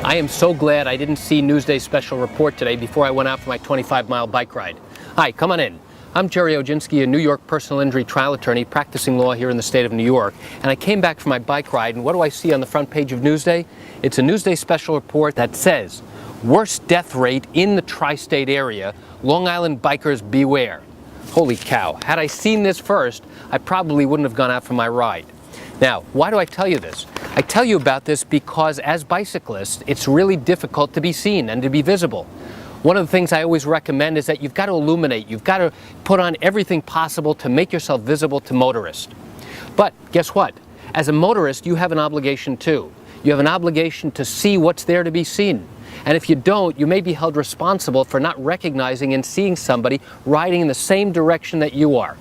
I am so glad I didn't see Newsday's special report today before I went out for my 25-mile bike ride. Hi, come on in. I'm Jerry Oginski, a New York personal injury trial attorney practicing law here in the state of New York. And I came back from my bike ride, and what do I see on the front page of Newsday? It's a Newsday special report that says, worst death rate in the tri-state area, Long Island bikers beware. Holy cow, had I seen this first, I probably wouldn't have gone out for my ride. Now, why do I tell you this? I tell you about this because as bicyclists, it's really difficult to be seen and to be visible. One of the things I always recommend is that you've got to illuminate. You've got to put on everything possible to make yourself visible to motorists. But guess what? As a motorist, you have an obligation too. You have an obligation to see what's there to be seen. And if you don't, you may be held responsible for not recognizing and seeing somebody riding in the same direction that you are.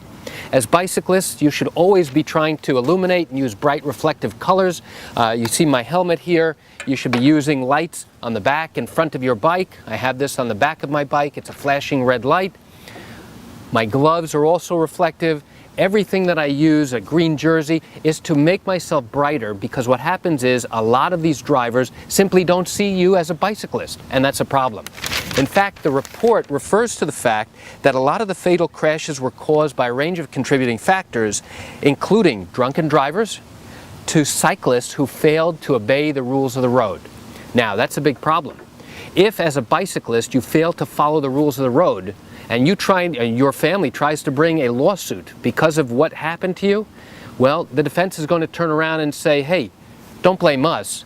As bicyclists, you should always be trying to illuminate and use bright reflective colors. You see my helmet here. You should be using lights on the back and front of your bike. I have this on the back of my bike. It's a flashing red light. My gloves are also reflective. Everything that I use, a green jersey, is to make myself brighter, because what happens is a lot of these drivers simply don't see you as a bicyclist, and that's a problem. In fact, the report refers to the fact that a lot of the fatal crashes were caused by a range of contributing factors, including drunken drivers to cyclists who failed to obey the rules of the road. Now, that's a big problem. If, as a bicyclist, you fail to follow the rules of the road, and your family tries to bring a lawsuit because of what happened to you, well, the defense is going to turn around and say, hey, don't blame us.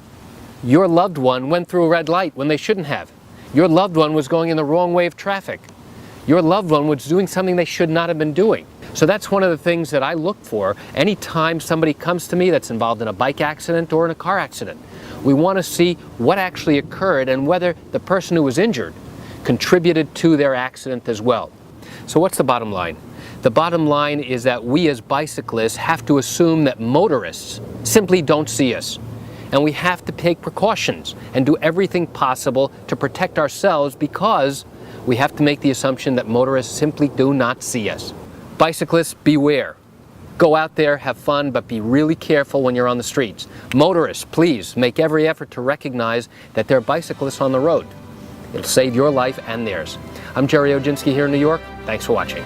Your loved one went through a red light when they shouldn't have. Your loved one was going in the wrong way of traffic. Your loved one was doing something they should not have been doing. So that's one of the things that I look for anytime somebody comes to me that's involved in a bike accident or in a car accident. We want to see what actually occurred and whether the person who was injured contributed to their accident as well. So what's the bottom line? The bottom line is that we as bicyclists have to assume that motorists simply don't see us. And we have to take precautions and do everything possible to protect ourselves, because we have to make the assumption that motorists simply do not see us. Bicyclists, beware. Go out there, have fun, but be really careful when you're on the streets. Motorists, please make every effort to recognize that there are bicyclists on the road. It'll save your life and theirs. I'm Jerry Oginski here in New York. Thanks for watching.